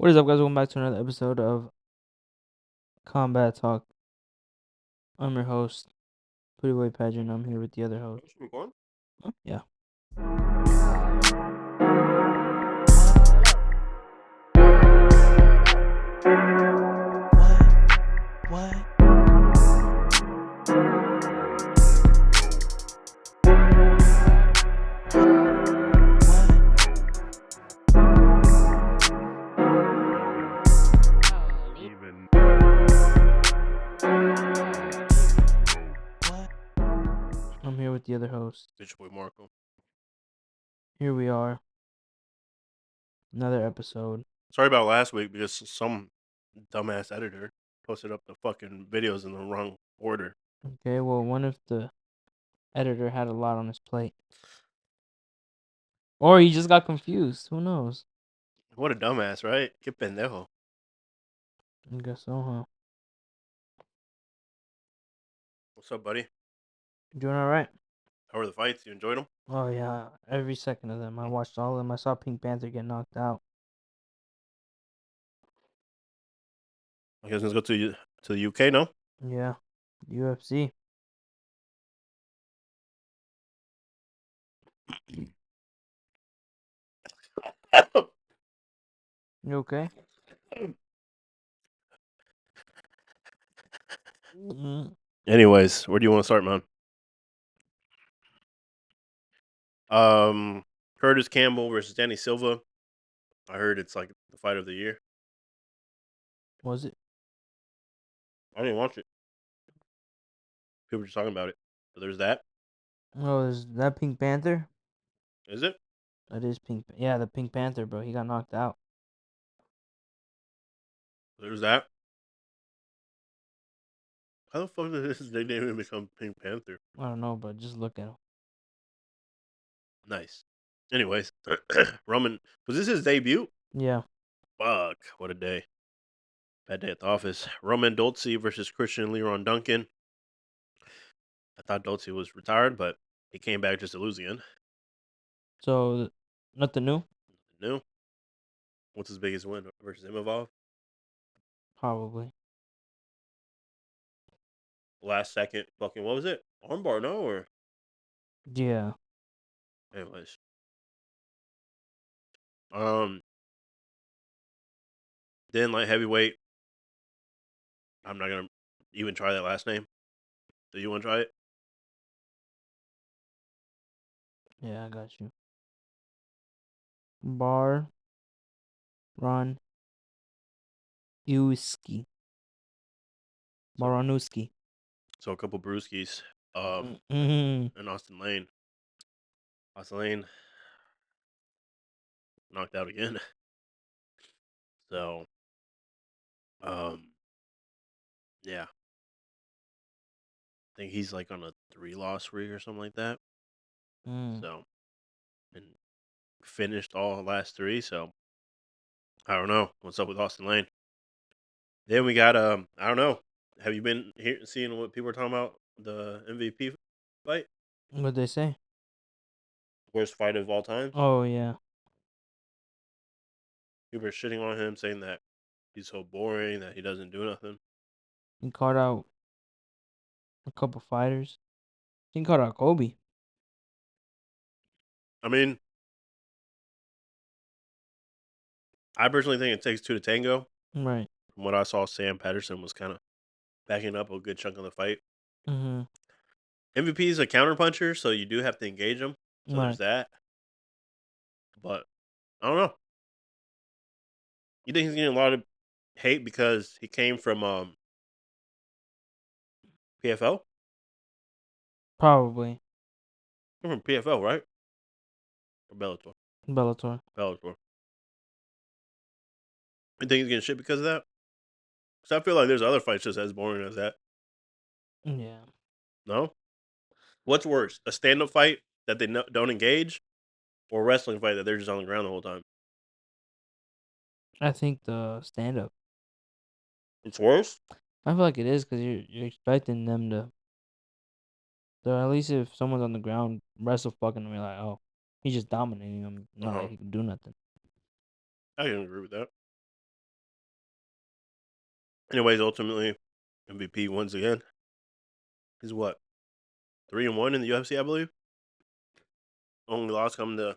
What is up, guys? Welcome back to another episode of Combat Talk. I'm your host, Pretty Boy Pageant. I'm here with the other host. Yeah. What? I'm here with the other host. Bitch boy Marco. Here we are. Another episode. Sorry about last week because some dumbass editor posted up the fucking videos in the wrong order. Okay, well, what if the editor had a lot on his plate? Or he just got confused. Who knows? What a dumbass, right? Que pendejo. I guess so, huh? What's up, buddy? Doing alright? How were the fights? You enjoyed them? Oh, yeah. Every second of them. I watched all of them. I saw Pink Panther get knocked out. I guess let's go to the UK now. Yeah. UFC. You okay? Anyways, where do you want to start, man? Curtis Campbell versus Danny Silva. I heard it's like the fight of the year. Was it? I didn't watch it. People were just talking about it. But there's that. Oh, is that Pink Panther? Is it? That is Yeah, the Pink Panther, bro. He got knocked out. There's that. How the fuck did his nickname even become Pink Panther? I don't know, but just look at him. Nice. Anyways, Roman, was this his debut? Yeah. Fuck, what a day. Bad day at the office. Roman Dolce versus Christian Leron Duncan. I thought Dolce was retired, but he came back just to lose again. So, nothing new? New. What's his biggest win versus Imavov? Probably. Last second, fucking, what was it? Armbar, no? Or, Yeah. anyways. Then light heavyweight. I'm not gonna even try that last name. Do you want to try it? Yeah, I got you. Bar. Ron. Uski. Baranowski. So a couple brewskis. Mm-hmm. And Austin Lane. Austin Lane knocked out again. So, yeah. I think he's like on a 3-loss streak or something like that. So, and finished all last 3. So, I don't know what's up with Austin Lane. Then we got I don't know. Have you been seeing what people are talking about the MVP fight? What'd they say? Worst fight of all time. Oh, yeah. People are shitting on him, saying that he's so boring, that he doesn't do nothing. He caught out a couple fighters. He caught out Kobe. I mean, I personally think it takes 2 to tango. Right. From what I saw, Sam Patterson was kind of backing up a good chunk of the fight. Mm-hmm. MVP is a counter puncher, so you do have to engage him. So Right. there's that. But I don't know. You think he's getting a lot of hate because he came from PFL? Probably. Came from PFL, right? Or Bellator? Bellator. Bellator. You think he's getting shit because of that? Because I feel like there's other fights just as boring as that. Yeah. No? What's worse? A stand-up fight that they don't engage? Or a wrestling fight that they're just on the ground the whole time? I think the stand-up. It's worse? I feel like it is because you're expecting them to. So at least if someone's on the ground wrestle fucking them, you're like, oh, he's just dominating them. Not like he can do nothing. I can agree with that. Anyways, ultimately, MVP once again. He's what 3-1 in the UFC, I believe. Only loss coming to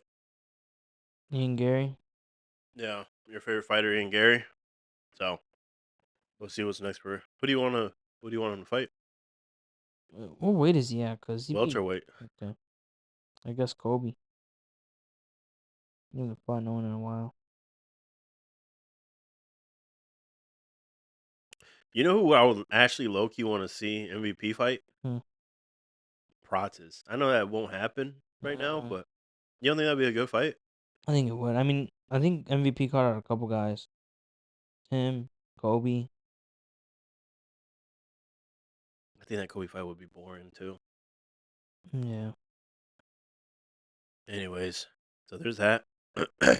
Ian Gary. your favorite fighter, Ian Gary. So we'll see what's next for. Who do you want to? Who do you want him to fight? What weight is he at? Cause he be Welterweight. okay. I guess Kobe. He hasn't fought no one in a while. You know who I would actually low key want to see MVP fight? Hmm. Prates. I know that won't happen right now, Mm, but you don't think that'd be a good fight? I think it would. I mean, I think MVP caught out a couple guys. Him, Kobe. I think that Kobe fight would be boring too. Yeah. Anyways, so there's that. I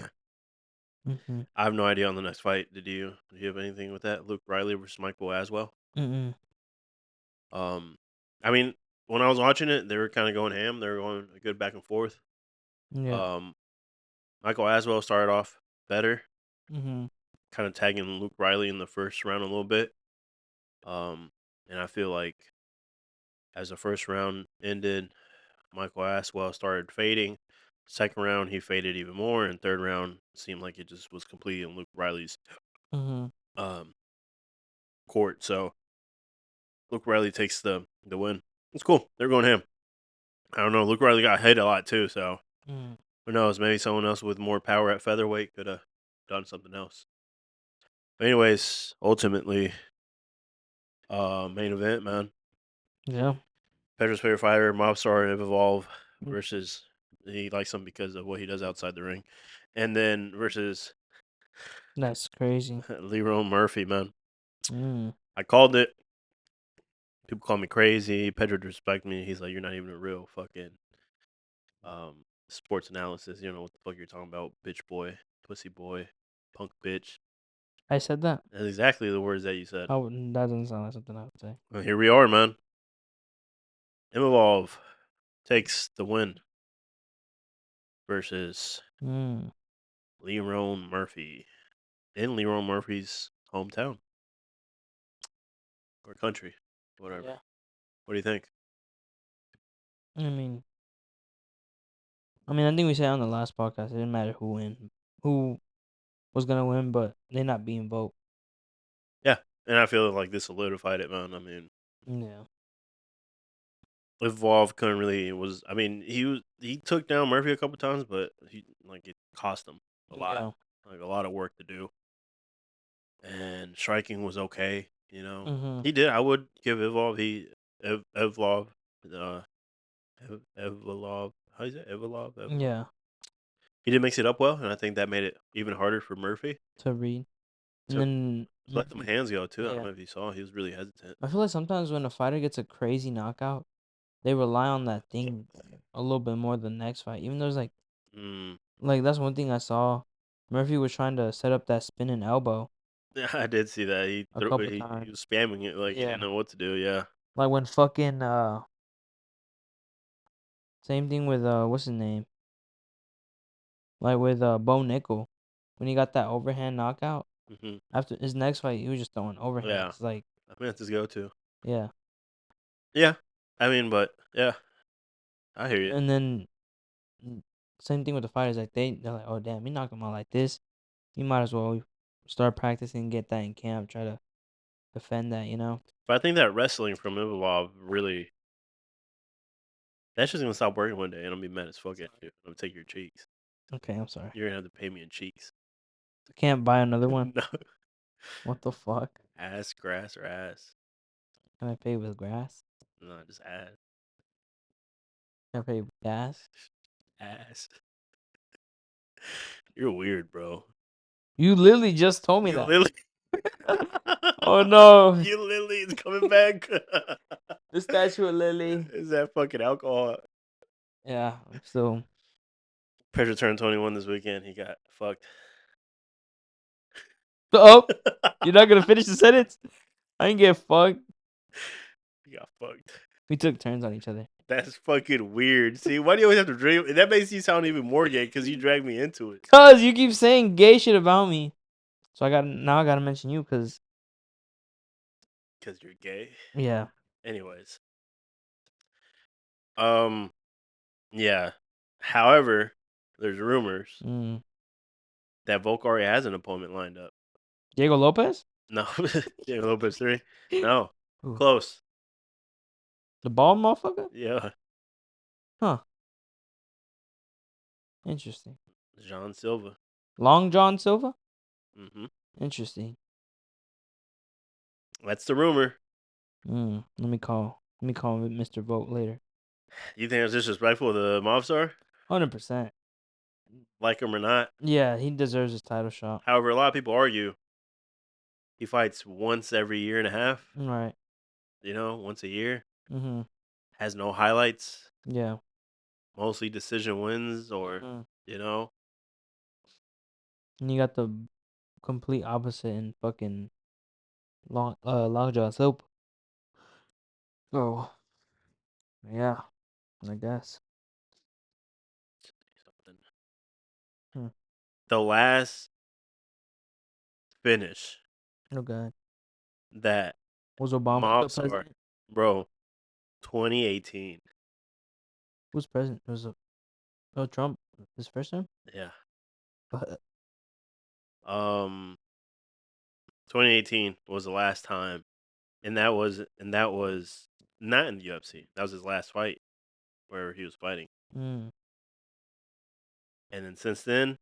Mhm. have no idea on the next fight. Did you? Do you have anything with that? Luke Riley versus Michael Aswell. Mm. Um, I mean, when I was watching it, they were kind of going ham. They were going a good back and forth. Yeah. Um, Michael Aswell started off better, Mhm. kind of tagging Luke Riley in the first round a little bit. And I feel like as the first round ended, Michael Aswell started fading. Second round, he faded even more, and third round seemed like it just was completely in Luke Riley's Mhm. um, court. So Luke Riley takes the win. It's cool. They're going ham. I don't know. Luke Riley got hit a lot too, so Mm. who knows? Maybe someone else with more power at featherweight could have done something else. But anyways, ultimately, main event, man. Yeah. Pedro's favorite fighter, Mobstar Evloev Mm. versus he likes him because of what he does outside the ring, and then versus That's crazy. Lerone Murphy, man. Mm. I called it. People call me crazy. Pedro disrespect me. He's like, you're not even a real fucking sports analysis. You don't know what the fuck you're talking about, bitch boy, pussy boy, punk bitch. I said that. That's exactly the words that you said. That doesn't sound like something I would say. Well, here we are, man. Evolve takes the win versus Mm. Lerone Murphy in Lerone Murphy's hometown or country, whatever. Yeah. What do you think? I mean, I think we said on the last podcast it didn't matter who was gonna win, but they not being vote. Yeah, and I feel like this solidified it, man. I mean, Yeah. Evolve couldn't really was. I mean, he took down Murphy a couple times, but he like it cost him a lot, Yeah. like a lot of work to do. And striking was okay, you know. Mhm. He did. I would give Evolve Evlov uh Evolov. How is it? Evolov. Yeah. He did mix it up well, and I think that made it even harder for Murphy To read, and to then let them Murphy. hands go too. I don't Yeah. know if you saw. He was really hesitant. I feel like sometimes when a fighter gets a crazy knockout, they rely on that thing a little bit more than the next fight. Even though it's Mm. like that's one thing I saw. Murphy was trying to set up that spinning elbow Yeah, I did see that. a couple He was times. spamming it like he Yeah. didn't know what to do. Yeah. Like when fucking same thing with what's his name? Like with Bo Nickel. When he got that overhand knockout. Hmm. After his next fight he was just throwing Yeah. overhands. Like, I mean, that's his go-to. yeah. Yeah. I mean, but yeah, I hear you. And then same thing with the fighters, like they're like, oh damn, he knocked him out like this. You might as well start practicing, get that in camp, try to defend that, you know? But I think that wrestling from Evolov really that's just gonna stop working one day, and I'm gonna be mad as fuck at you. I'm gonna take your cheeks. Okay, I'm sorry. You're gonna have to pay me in cheeks. I can't buy another one. No. What the fuck? Ass, grass, or ass. Can I pay with grass? No, just ass. Can I pay with gas? Ass. You're weird, bro. You literally just told me You that. literally. Oh no. You literally is coming back. The statue of Lily. Is that fucking alcohol? Yeah, I'm still. Pedro turned 21 this weekend. He got fucked. Oh, you're not gonna finish the sentence? I ain't get fucked. He got fucked. We took turns on each other. That's fucking weird. See, why do you always have to dream? That makes you sound even more gay because you dragged me into it. Cause you keep saying gay shit about me. So I gotta mention you, cause Because you're gay. Yeah. Anyways. Yeah. However, there's rumors Mm. that Volk already has an opponent lined up. Diego Lopez? No. Yeah, a little bit 3. No. Ooh. Close. The bald motherfucker? Yeah. Huh. Interesting. John Silva. Long John Silva? Mm-hmm. Interesting. That's the rumor. Let me call Mr. Vote later. You think it's disrespectful to Movsar? 100%. Like him or not? Yeah, he deserves his title shot. However, a lot of people argue he fights once every year and a half. Right. Once a year. Mm-hmm. Has no highlights. Yeah. Mostly decision wins or, Mm-hmm. you know. And you got the complete opposite in fucking Long John Silva. So, yeah, I guess. Hmm. The last finish Oh, God. that Was Obama still Mobsar, president? bro, 2018. Who's president? It was Trump his first time? Yeah. But 2018 was the last time, and that was not in the UFC. That was his last fight where he was fighting, mm, and then since then,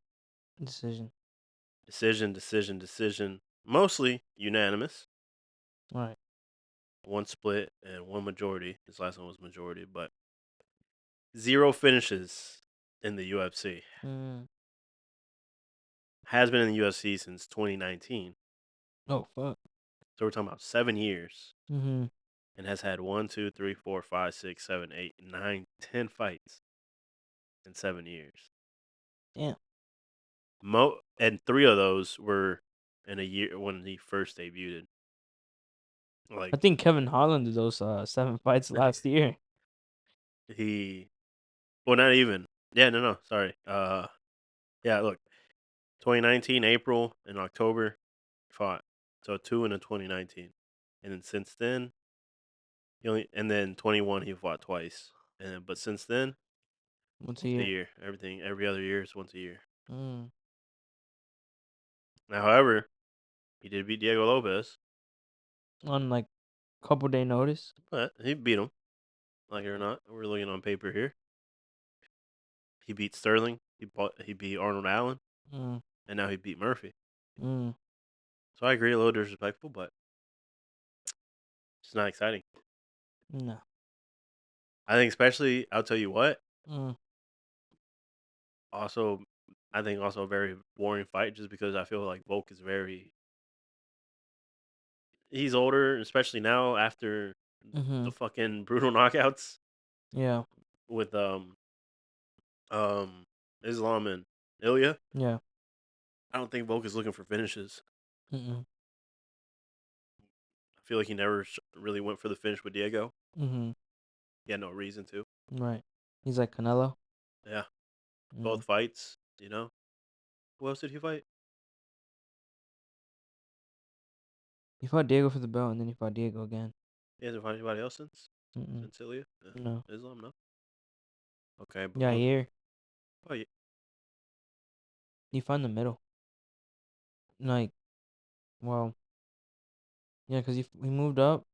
decision. decision, mostly unanimous. All right. One split and one majority. His last one was majority, but zero finishes in the UFC. Mm. Has been in the UFC since 2019. Oh, fuck. So we're talking about 7 years, Mm-hmm. and has had 1, 2, 3, 4, 5, 6, 7, 8, 9, 10 fights in 7 years. Damn. And 3 of those were in a year when he first debuted. I Like think Kevin Holland did those 7 fights last year. he, well, not even. Yeah, no, sorry. Yeah, look, 2019 April and October fought, so 2 in 2019, and then since then and then 21 he fought twice, but since then Once a once a year. year. Every other year is once a year. Mm. Now, however, he did beat Diego Lopez, On like couple day notice. but he beat him. Like it or not, we're looking on paper here. He beat Sterling. He beat Arnold Allen, Mm. and now he beat Murphy. Mm. So I agree, a little disrespectful, but it's not exciting. No. I think, especially, I'll tell you what. Mm. Also, I think also a very boring fight, just because I feel like Volk is very. He's older, especially now after Mm-hmm. the fucking brutal knockouts Yeah. with um Islam and Ilya. Yeah. I don't think Volk is looking for finishes. Mm-mm. I feel like he never really went for the finish with Diego. Mm-hmm. He had no reason to. Right. He's like Canelo. Yeah, Mm. both fights. Who else did he fight? He fought Diego for the belt, and then he fought Diego again. He hasn't fought anybody else Mm-mm. since Ilya. Yeah. No. Islam, no. Okay, but Yeah, here. oh yeah, He fought in the middle. Like, well, yeah, because he moved up.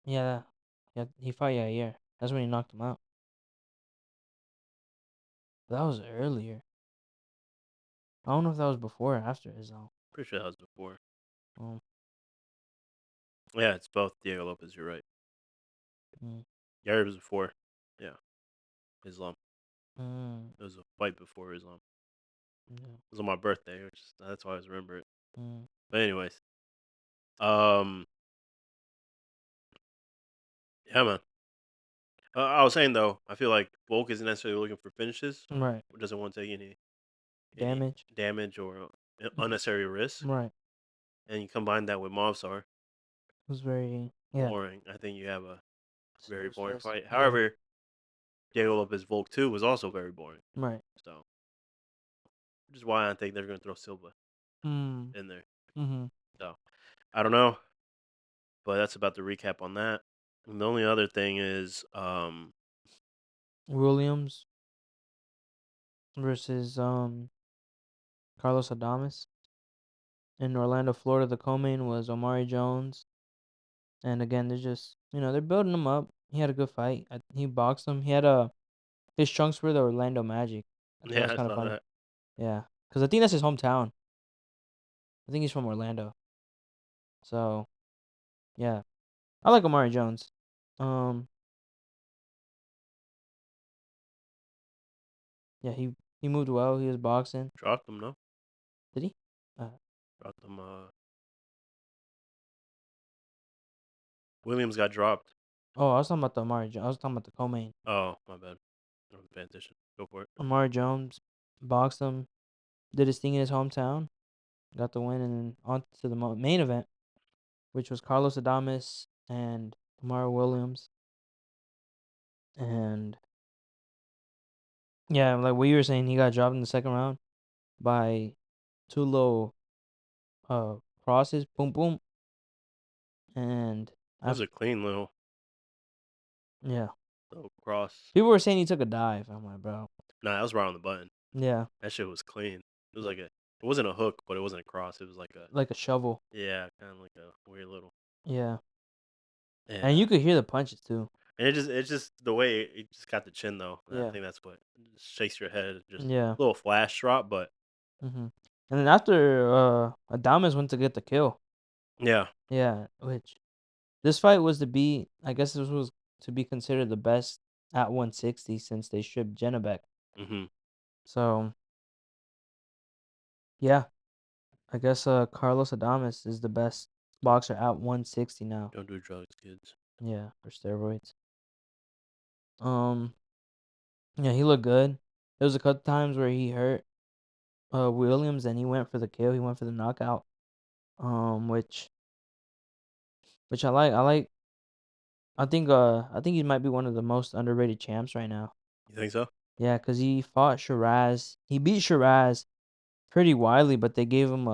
Yeah. Yeah, he fought Yair. That's when he knocked him out. That was earlier. I don't know if that was before or after Islam. pretty sure that was before. Um, Yeah, it's both Diego Lopez. You're right. mm, Yair was before. Yeah, Islam. mm, It was a fight before Islam. yeah, It was on my birthday, that's why I always remember it. mm, But anyways, um, yeah, man. I was saying though, I feel like Volk isn't necessarily looking for finishes. right. Doesn't want to take any Damage. damage or unnecessary risk. Right. And you combine that with Mobsar, It was very, yeah. boring. I think you have a very Slow boring pace. fight. Yeah. However, Diego Lopez Volk 2 was also very boring. Right. So, which is why I think they're going to throw Silva Mm, in there. Mm-hmm. So I don't know, but that's about the recap on that. And the only other thing is, Williams versus Carlos Adames. In Orlando, Florida, the co-main was Omari Jones. And again, they're just, they're building him up. He had a good fight. He boxed him. He had his trunks were the Orlando Magic. I thought that yeah, was I kind of saw funny. that. Yeah, because I think that's his hometown. I think he's from Orlando. So, yeah. I like Omari Jones. Um, yeah, he moved well. He was boxing. Dropped him, no? Did he? Uh, Dropped him. Williams got dropped. oh, I was talking about the Omari Jones. I was talking about the co-main. Oh, my bad. I wasn't paying attention. Go for it. Omari Jones boxed him, did his thing in his hometown, got the win, and then on to the main event, which was Carlos Adames and Omari Williams. And yeah, like what you were saying, he got dropped in the second round by two little crosses, boom boom, and That was after a clean little yeah, cross. people were saying he took a dive. I'm like, bro, Nah, that was right on the button. yeah, That shit was clean. It was like it wasn't a hook, but it wasn't a cross. It was like a, like a shovel, yeah, kind of like a weird little, yeah, and yeah. you could hear the punches too. And it's just the way it just got the chin though. I Yeah, think that's what just shakes your head. Just yeah, a little flash drop, but and then after Adames went to get the kill, yeah. yeah, which this fight was to be, I guess this was to be considered the best at 160 since they stripped Jenna back. Mhm. So yeah, I guess Carlos Adames is the best boxer at 160 now. Don't do drugs, kids. Yeah, for steroids. Um, yeah, he looked good. There was a couple times where he hurt Williams and he went for the kill. He went for the knockout. Which I like. I think he might be one of the most underrated champs right now. You think so? Yeah, cause he fought Shiraz. He beat Shiraz pretty widely, but they gave him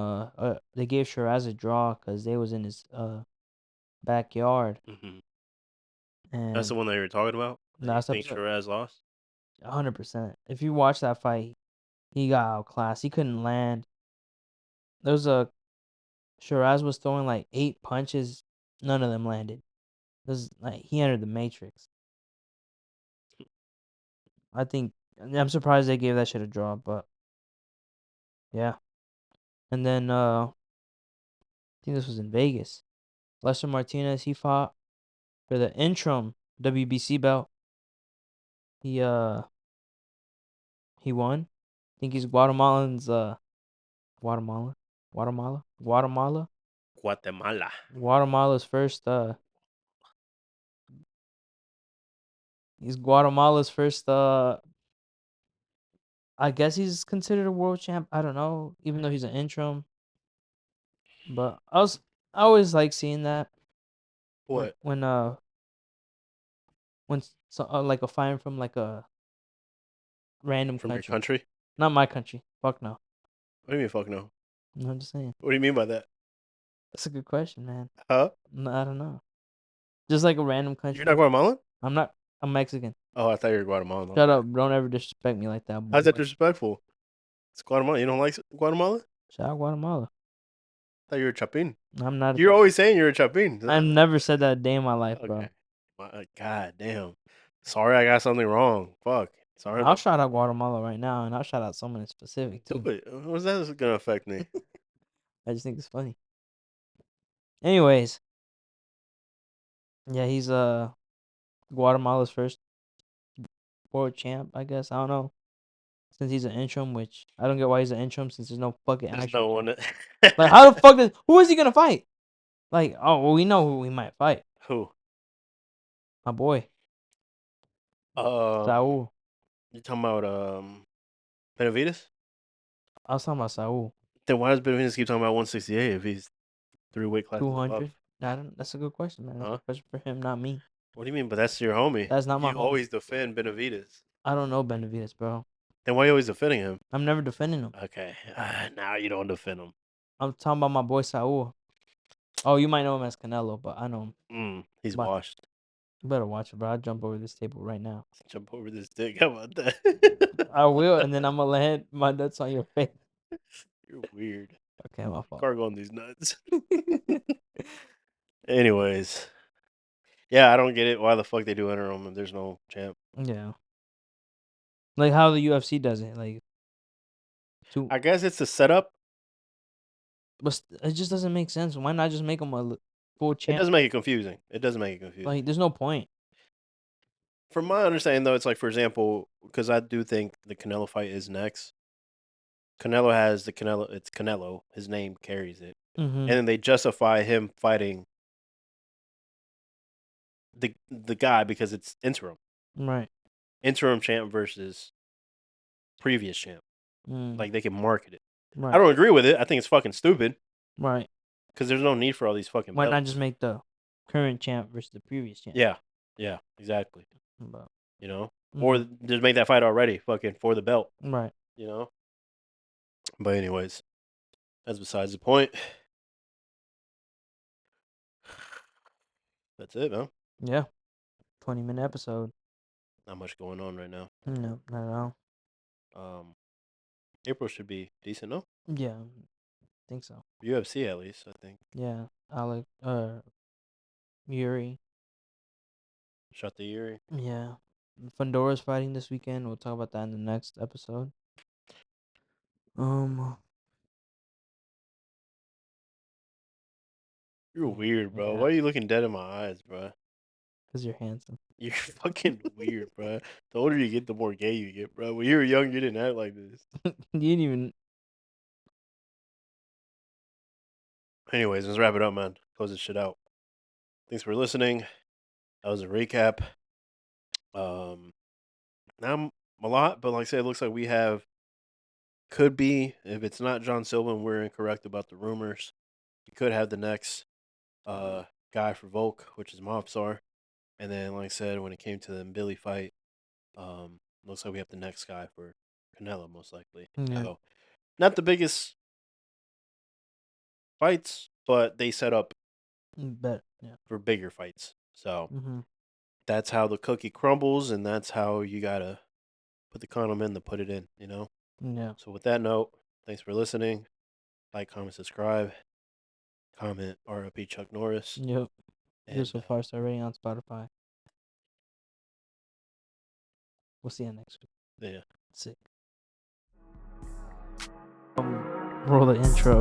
they gave Shiraz a draw because they was in his backyard. Mhm. That's the And one that you were talking about. That you last think episode, Shiraz lost? 100%. If you watch that fight, he got outclassed. He couldn't land. There was a Shiraz was throwing like 8 punches, none of them landed. This like he entered the matrix. I think I'm surprised they gave that shit a draw, but yeah. And then I think this was in Vegas. Lester Martinez, he fought for the interim WBC belt. He he won. I think he's Guatemalan's Guatemala. Guatemala? Guatemala? Guatemala. Guatemala's first he's Guatemala's first I guess he's considered a world champ. I don't know, even though he's an interim. But I always like seeing that when What? so, like a fighter from like a random From your country, country? not my country. Fuck no. What do you mean fuck no? No, I'm just saying. What do you mean by that? That's a good question, man. Huh? No, I don't know. Just like a random You're not country. Guatemalan? I'm not. I'm Mexican. Oh, I thought you were Guatemalan. Shut Okay. up. Don't ever disrespect me like that, How's that boy. disrespectful? It's Guatemala. You don't like Guatemala? Shout out Guatemala. I thought you were a Chapin. I'm not. You're always saying you're a Chapin. I've never said that a day in my life, bro. Okay. God damn. Sorry, I got something wrong. Fuck. Sorry I'll about shout out Guatemala right now, and I'll shout out someone in specific do too. it. How's that gonna affect me? I just think it's funny. Anyways, yeah, he's Guatemala's first world champ. I guess I don't know since he's an interim, which I don't get why he's an interim since there's no fucking There's actual no champ. one. Like, how the fuck who is he gonna fight? Like, oh well, we know who we might fight. Who? My boy, Saul. You talking about Benavides? I was talking about Saul. Then why does Benavides keep talking about 168 if he's 3 weight classes above? 200. That's a good question, man. That's Huh? a question for him, not me. What do you mean? But that's your homie. That's not my You homie. always defend Benavides. I don't know Benavides, bro. Then why are you always defending him? I'm never defending him. Okay, now you don't defend him. I'm talking about my boy Saul. Oh, you might know him as Canelo, but I know him. He's But washed. you better watch it, bro. I'll jump over this table right now. Jump over this dick. How about that? I will, and then I'm gonna land my nuts on your face. You're weird. Okay, my fault. Cargo on these nuts. Anyways, yeah, I don't get it. Why the fuck they do interim if there's no champ? Yeah, like how the UFC does it. Like, two, I guess it's a setup. but it just doesn't make sense. Why not just make him a full It champ? doesn't make it confusing. It doesn't make it confusing. Like, there's no point. From my understanding, though, it's like, for example, because I do think the Canelo fight is next. Canelo has the Canelo. It's Canelo. His name carries it, Mm-hmm. and then they justify him fighting the guy because it's Right. interim champ versus previous champ. Mm. Like they can market it. I Right. don't agree with it. I think it's fucking stupid Right. because there's no need for all these fucking Why not just belts. make the current champ versus the previous champ? Yeah, yeah, exactly. But, You know, or mm-hmm. just make that fight already, fucking for the belt. Right. You know. But anyways, that's besides the point. That's it, man. Yeah. 20-minute episode. Not much going on right now. No, not at all. April should be decent, no? Yeah, I think so. UFC at least, I think. Yeah, Alec, Yuri. Shot the Yuri. Yeah, Fundora's fighting this weekend. We'll talk about that in the next episode. Um, You're weird, bro. yeah, Why are you looking dead in my eyes, bro? cause you're handsome. You're fucking weird, bro. The older you get, the more gay you get, bro. When you were young, you didn't act like this. You didn't even. Anyways, let's wrap it up, man. Close this shit out. Thanks for listening. That was a recap. Not a lot, but like I said, it looks like we have could be, if it's not John Silva and we're incorrect about the rumors, you could have the next guy for Volk, which is Mobsar. And then, like I said, when it came to the Billy fight, looks like we have the next guy for Canelo, most likely. Yeah, So, not the biggest fights, but they set up bet. Yeah. for bigger fights. So, Mhm. that's how the cookie crumbles, and that's how you gotta put the condom in to put it in, you know? Yeah. So, with that note, thanks for listening. Like, comment, subscribe, comment RIP Chuck Norris. Yep. Here's And, a 5-star rating on Spotify. We'll see you next week. yeah. Sick. Roll the intro.